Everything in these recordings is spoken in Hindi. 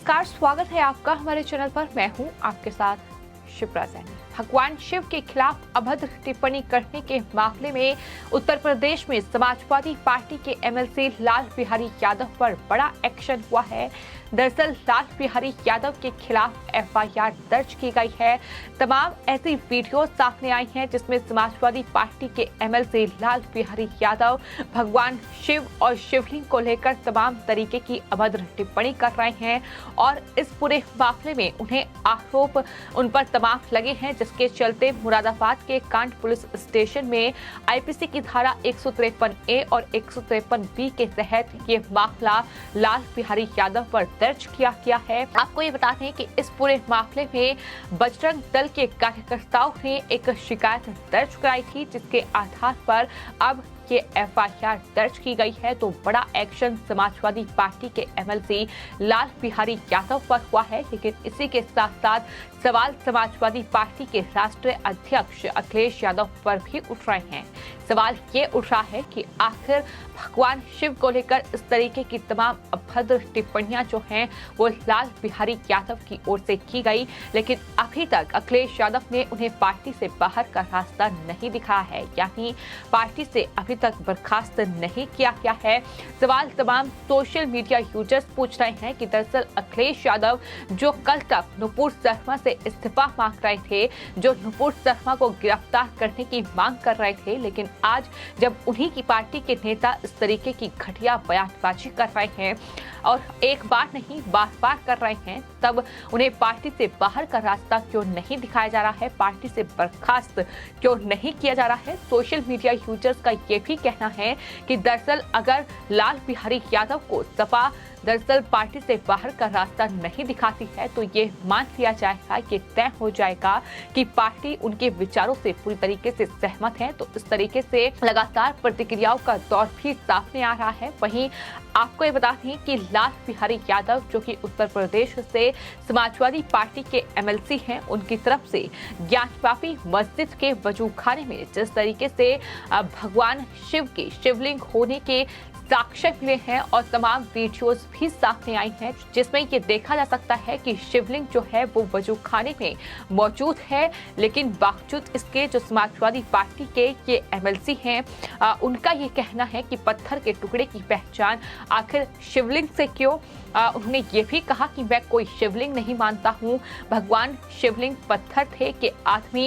नमस्कार, स्वागत है आपका हमारे चैनल पर। मैं हूं आपके साथ शिप्रा सैनी। भगवान शिव के खिलाफ अभद्र टिप्पणी करने के मामले में उत्तर प्रदेश में समाजवादी पार्टी के एमएलसी लाल बिहारी यादव पर बड़ा एक्शन हुआ है। दरअसल लाल बिहारी यादव के खिलाफ एफआईआर दर्ज की गई है। तमाम ऐसी वीडियो सामने आई हैं जिसमें समाजवादी पार्टी के एमएलसी लाल बिहारी यादव भगवान शिव और शिवलिंग को लेकर तमाम तरीके की अभद्र टिप्पणी कर रहे हैं और इस पूरे मामले में उन्हें आरोप उन पर तमाम लगे हैं, जिसके चलते मुरादाबाद के कांड पुलिस स्टेशन में आईपीसी की धारा 153A और 153B के तहत ये मामला लाल बिहारी यादव पर दर्ज किया गया है। आपको ये बता दें कि इस पूरे मामले में बजरंग दल के कार्यकर्ताओं ने एक शिकायत दर्ज कराई थी, जिसके आधार पर अब ये एफआईआर दर्ज की गई है। तो बड़ा एक्शन समाजवादी पार्टी के एमएलसी लाल बिहारी यादव पर हुआ है। लेकिन इसी के साथ साथ सवाल समाजवादी पार्टी के राष्ट्रीय अध्यक्ष अखिलेश यादव पर भी उठ रहे हैं। सवाल ये उठ रहा है कि आखिर भगवान शिव को लेकर इस तरीके की तमाम अभद्र टिप्पणियां जो हैं वो लाल बिहारी यादव की ओर से की गई, लेकिन अभी तक अखिलेश यादव ने उन्हें पार्टी से बाहर का रास्ता नहीं दिखाया है, यानी पार्टी से अभी तक बर्खास्त नहीं किया गया है। सवाल तमाम सोशल मीडिया यूजर्स पूछ रहे हैं कि दरअसल अखिलेश यादव जो कल तक नुपुर शर्मा से इस्तीफा मांग रहे थे, जो नुपुर शर्मा को गिरफ्तार करने की मांग कर रहे थे, लेकिन आज जब उन्हीं की पार्टी के नेता इस तरीके की घटिया बयानबाजी कर रहे हैं और एक बार नहीं बार बार कर रहे हैं, तब उन्हें पार्टी से बाहर का रास्ता क्यों नहीं दिखाया जा रहा है, पार्टी से बर्खास्त क्यों नहीं किया जा रहा है। सोशल मीडिया यूजर्स का ये भी कहना है कि दरअसल अगर लाल बिहारी यादव को सपा दरअसल पार्टी से बाहर का रास्ता नहीं दिखाती है तो ये मान लिया जाएगा, ये तय हो जाएगा कि पार्टी उनके विचारों से पूरी तरीके से सहमत है। तो इस तरीके से लगातार प्रतिक्रियाओं का दौर भी सामने आ रहा है। वहीं आपको ये बता दें कि लाल बिहारी यादव जो कि उत्तर प्रदेश से समाजवादी पार्टी के एमएलसी हैं, उनकी तरफ से ज्ञानवापी मस्जिद के वजूखाने में जिस तरीके से भगवान शिव के शिवलिंग होने के साक्ष्य मिले हैं और तमाम वीडियोस भी सामने आई हैं, जिसमें ये देखा जा सकता है कि शिवलिंग जो है वो वजूखाने में मौजूद है। लेकिन बावजूद इसके जो समाजवादी पार्टी के ये एमएलसी हैं, उनका ये कहना है कि पत्थर के टुकड़े की पहचान आखिर शिवलिंग से क्यों। उन्होंने ये भी कहा कि मैं कोई शिवलिंग नहीं मानता हूँ, भगवान शिवलिंग पत्थर थे कि आदमी।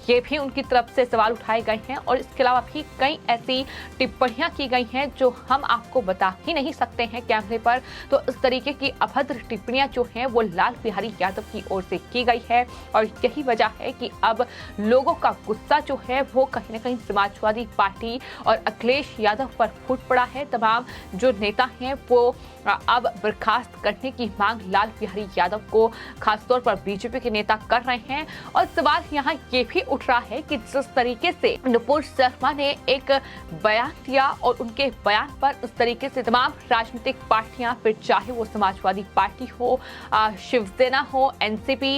ये भी उनकी तरफ से सवाल उठाए गए हैं और इसके अलावा भी कई ऐसी टिप्पणियां की गई हैं जो हम आपको बता ही नहीं सकते हैं कैमरे पर। तो इस तरीके की अभद्र टिप्पणियां जो हैं वो लाल बिहारी यादव की ओर से की गई है और यही वजह है कि अब लोगों का गुस्सा जो है वो कहीं ना कहीं समाजवादी पार्टी और अखिलेश यादव पर फूट पड़ा है। तमाम जो नेता हैं वो अब बर्खास्त करने की मांग लाल बिहारी यादव को खासतौर पर बीजेपी के नेता कर रहे हैं। और सवाल यहाँ ये भी उठ रहा है कि जिस तरीके से नुपुर शर्मा ने एक बयान दिया और उनके बयान पर इस तरीके से तमाम राजनीतिक पार्टियां, फिर चाहे वो समाजवादी पार्टी हो, शिवसेना हो, एनसीपी,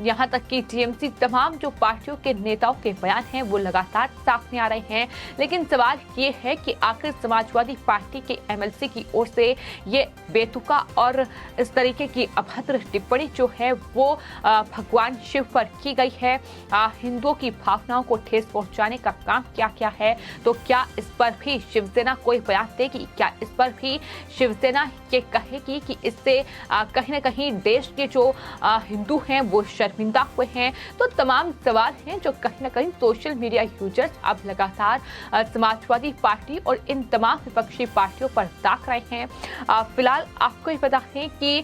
यहाँ तक कि टीएमसी, तमाम जो पार्टियों के नेताओं के बयान हैं वो लगातार सामने आ रहे हैं। लेकिन सवाल ये है कि आखिर समाजवादी पार्टी के एमएलसी की ओर से ये बेतुका और इस तरीके की अभद्र टिप्पणी जो है वो भगवान शिव पर की गई है, हिंदुओं की भावनाओं को ठेस पहुंचाने का काम क्या है। तो क्या इस पर भी शिवसेना कोई बयान देगी? क्या इस पर भी शिवसेना ये कहेगी कि इससे कहीं ना कहीं देश के जो हिंदू हैं वो शर्मिंदा हुए हैं? तो तमाम सवाल हैं जो कहीं ना कहीं सोशल मीडिया यूजर्स अब लगातार समाजवादी पार्टी और इन तमाम विपक्षी पार्टियों पर ताक रहे हैं। फिलहाल आपको ये पता है कि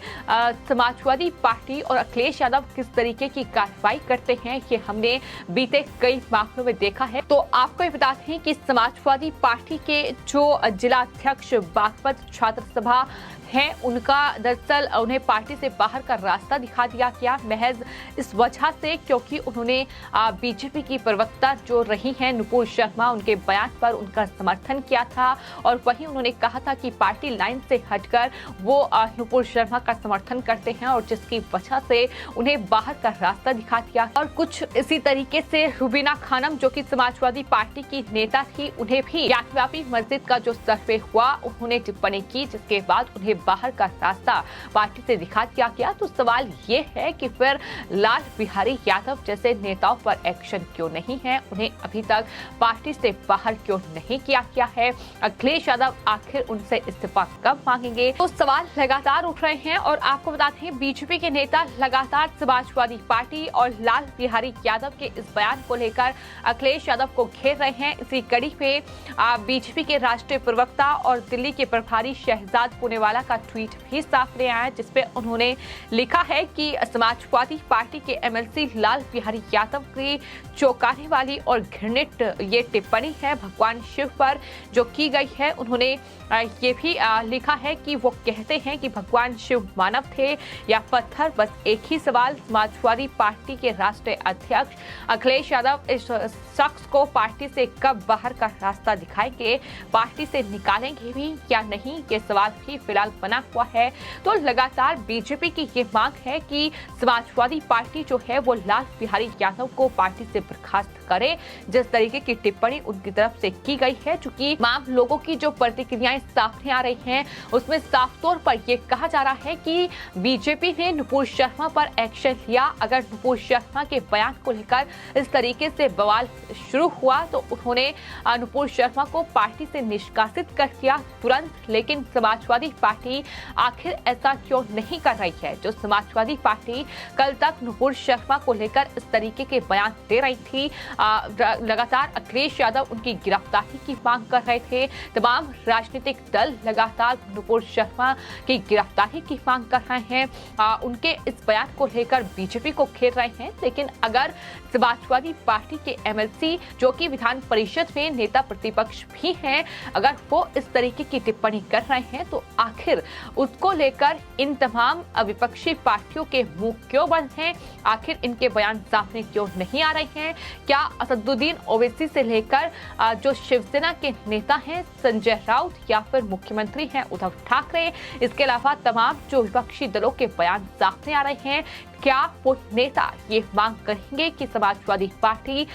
समाजवादी पार्टी और अखिलेश यादव किस तरीके की कार्रवाई करते हैं, ये हमने बीते कई मामलों में देखा है। तो आपको ये बता दें कि समाजवादी पार्टी के जो जिला अध्यक्ष बागपत छात्र सभा हैं, उनका दरअसल उन्हें पार्टी से बाहर का रास्ता दिखा दिया गया महज इस वजह से क्योंकि उन्होंने बीजेपी की प्रवक्ता जो रही हैं नुपुर शर्मा, उनके बयान पर उनका समर्थन किया था और वहीं उन्होंने कहा था कि पार्टी लाइन से हटकर वो नुपुर शर्मा का समर्थन करते हैं और जिसकी वजह से उन्हें बाहर का रास्ता दिखा दिया। और कुछ इसी तरीके से रुबीना खानम जो कि समाजवादी पार्टी की नेता थी, उन्हें भी ज्ञानवापी मस्जिद का जो सर्वे हुआ उन्होंने टिप्पणी की, जिसके बाद उन्हें बाहर का रास्ता पार्टी से दिखा दिया गया, तो सवाल ये है कि फिर लाल बिहारी यादव जैसे नेताओं पर एक्शन क्यों नहीं है, उन्हें अभी तक पार्टी से बाहर क्यों नहीं किया गया है, अखिलेश यादव आखिर उनसे इस्तीफा कब मांगेंगे, तो सवाल लगातार उठ रहे हैं। और आपको बता दें, बीजेपी के नेता लगातार समाजवादी पार्टी और लाल बिहारी यादव के इस बयान को लेकर अखिलेश यादव को घेर रहे हैं। इसी कड़ी में बीजेपी के राष्ट्रीय प्रवक्ता और दिल्ली के प्रभारी शहजाद पुनेवाला का ट्वीट भी सामने आया, जिसपे उन्होंने लिखा है कि समाजवादी पार्टी के एमएलसी लाल बिहारी यादव की चौंकाने वाली और घृणित ये टिप्पणी है भगवान शिव पर जो की गई है। उन्होंने ये भी लिखा है कि वो कहते हैं कि भगवान शिव मानव थे या पत्थर। बस एक ही सवाल, समाजवादी पार्टी के राष्ट्रीय अध्यक्ष अखिलेश यादव इस शख्स को पार्टी से कब बाहर का रास्ता दिखाएंगे, पार्टी से निकालेंगे भी या नहीं, ये सवाल भी फिलहाल बना हुआ है। तो लगातार बीजेपी की ये मांग है कि समाजवादी पार्टी जो है वो लाल बिहारी यादव को पार्टी से बर्खास्त करे। जिस तरीके की टिप्पणी उनकी तरफ से की गई है, चूंकि तमाम लोगों की जो प्रतिक्रियाएं सामने आ रही हैं, उसमें साफ तौर पर यह कहा जा रहा है कि बीजेपी ने नुपुर शर्मा पर एक्शन लिया। अगर नुपुर शर्मा के बयान को लेकर इस तरीके से बवाल शुरू हुआ तो उन्होंने नुपुर शर्मा को पार्टी से निष्कासित कर दिया तुरंत। लेकिन समाजवादी पार्टी आखिर ऐसा क्यों नहीं कर रही है? जो समाजवादी पार्टी कल तक नुपुर शर्मा को लेकर इस तरीके के बयान दे रही थी, लगातार अखिलेश यादव उनकी गिरफ्तारी की मांग कर रहे थे, तमाम राजनीतिक दल लगातार नुपुर शर्मा की गिरफ्तारी की मांग कर रहे हैं, उनके इस बयान को लेकर बीजेपी को घेर रहे हैं। लेकिन अगर समाजवादी पार्टी के एमएलसी जो कि विधान परिषद में नेता प्रतिपक्ष भी हैं, अगर वो इस तरीके की टिप्पणी कर रहे हैं तो आखिर उसको लेकर इन तमाम विपक्षी पार्टियों के मुंह क्यों बंद हैं? आखिर इनके बयान सामने क्यों नहीं आ रहे हैं? क्या असदुद्दीन ओवैसी से लेकर जो शिवसेना के नेता हैं संजय राउत या फिर मुख्यमंत्री हैं उद्धव ठाकरे, इसके अलावा तमाम जो विपक्षी दलों के बयान सामने आ रहे हैं, क्या वो नेता ये मांग करेंगे कि समाजवादी पार्टी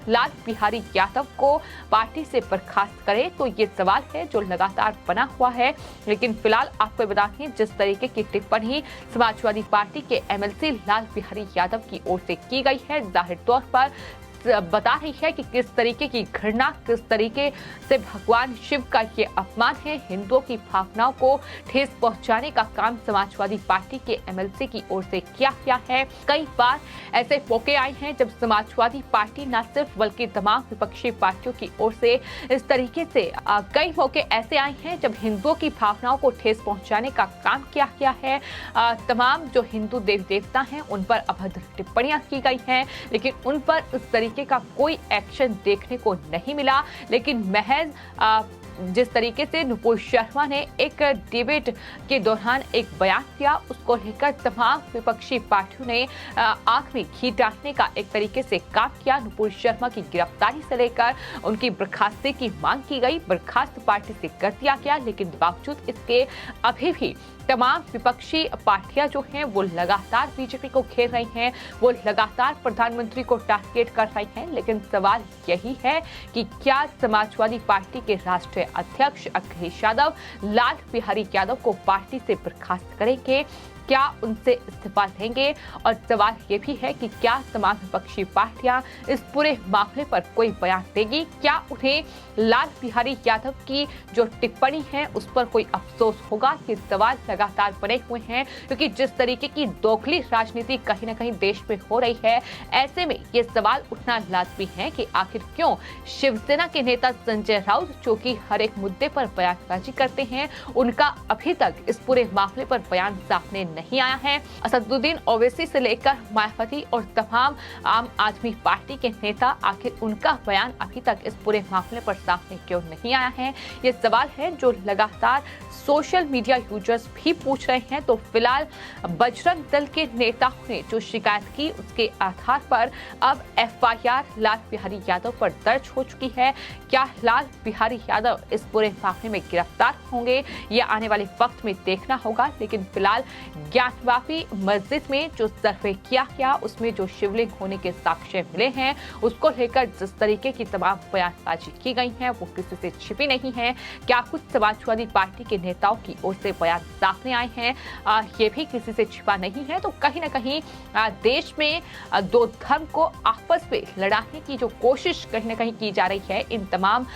लाल बिहारी यादव को पार्टी से बर्खास्त करे? तो ये सवाल है जो लगातार बना हुआ है। लेकिन फिलहाल आपको बता दें, जिस तरीके की टिप्पणी समाजवादी पार्टी के एमएलसी लाल बिहारी यादव की ओर से की गई है, जाहिर तौर पर बता रही है कि किस तरीके की घृणा, किस तरीके से भगवान शिव का ये अपमान है। हिंदुओं की भावनाओं को ठेस पहुंचाने का काम समाजवादी पार्टी के एमएलसी की ओर से किया गया है। कई बार ऐसे मौके आए हैं जब समाजवादी पार्टी न सिर्फ बल्कि तमाम विपक्षी पार्टियों की ओर से इस तरीके से कई मौके ऐसे आए हैं जब हिंदुओं की भावनाओं को ठेस पहुंचाने का काम किया गया है। तमाम जो हिंदू देवी देवता हैं उन पर अभद्र टिप्पणियां की गई हैं, लेकिन उन पर इस तरीके का कोई एक्शन देखने को नहीं मिला। लेकिन महज जिस तरीके से नुपुर शर्मा ने एक डिबेट के दौरान एक बयान दिया, उसको लेकर तमाम विपक्षी पार्टियों ने आंख में घी डालने का एक तरीके से काम किया। नुपुर शर्मा की गिरफ्तारी से लेकर उनकी बर्खास्ती की मांग की गई, बर्खास्त पार्टी से कर दिया गया। लेकिन बावजूद इसके अभी भी तमाम विपक्षी पार्टियां जो हैं वो लगातार बीजेपी को घेर रही हैं, वो लगातार प्रधानमंत्री को टारगेट कर रही हैं। लेकिन सवाल यही है कि क्या समाजवादी पार्टी के राष्ट्रीय अध्यक्ष अखिलेश यादव लाल बिहारी यादव को पार्टी से बर्खास्त करेंगे? क्या उनसे इस्तीफा लेंगे? और सवाल ये भी है कि क्या तमाम विपक्षी पार्टियां इस पूरे मामले पर कोई बयान देगी? क्या उन्हें लाल बिहारी यादव की जो टिप्पणी है उस पर कोई अफसोस होगा? ये सवाल लगातार बने हुए हैं, क्योंकि जिस तरीके की दोगली राजनीति कहीं न कहीं देश में हो रही है, ऐसे में ये सवाल उठना लाजमी है कि आखिर क्यों शिवसेना के नेता संजय राउत, जो कि हर एक मुद्दे पर बयानबाजी करते हैं, उनका अभी तक इस पूरे मामले पर बयान सामने नहीं आया है। असदुद्दीन ओवैसी से लेकर मायावती और तमाम आम आदमी पार्टी के नेता, आखिर उनका बयान अभी तक इस पूरे मामले पर सामने क्यों नहीं आया है? ये सवाल है जो लगातार सोशल मीडिया यूजर्स भी पूछ रहे हैं। तो फिलहाल बजरंग दल के नेताओं ने जो शिकायत की, उसके आधार पर अब एफआईआर लाल बिहारी यादव पर दर्ज हो चुकी है। क्या लाल बिहारी यादव इस पूरे मामले में गिरफ्तार होंगे, ये आने वाले वक्त में देखना होगा। लेकिन फिलहाल ज्ञानवापी मस्जिद में जो सर्वे किया गया उसमें जो शिवलिंग होने के साक्ष्य मिले हैं, उसको लेकर जिस तरीके की तमाम बयानबाजी की गई है वो किसी से छिपी नहीं है। क्या कुछ समाजवादी पार्टी के नेताओं की ओर से बयान सामने आए हैं, ये भी किसी से छिपा नहीं है। तो कहीं ना कहीं देश में दो धर्म को आपस में लड़ाने की जो कोशिश कहीं ना कहीं की जा रही है इन तमाम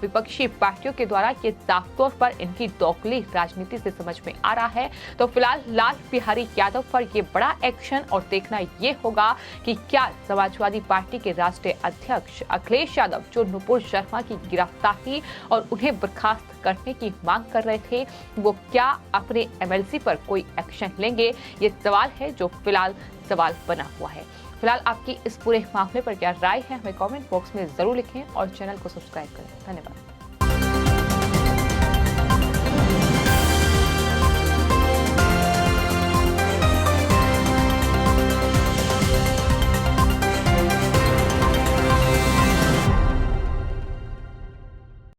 विपक्षी पार्टियों के द्वारा, ये साफ तौर पर इनकी दोगली राजनीति से समझ में आ रहा है। तो फिलहाल लाल बिहारी यादव पर ये बड़ा एक्शन और देखना ये होगा कि क्या समाजवादी पार्टी के राष्ट्रीय अध्यक्ष अखिलेश यादव जो नुपुर शर्मा की गिरफ्तारी और उन्हें बर्खास्त करने की मांग कर रहे थे, वो क्या अपने एमएलसी पर कोई एक्शन लेंगे, ये सवाल है जो फिलहाल सवाल बना हुआ है। फिलहाल आपकी इस पूरे मामले पर क्या राय है हमें कमेंट बॉक्स में जरूर लिखें और चैनल को सब्सक्राइब करें। धन्यवाद।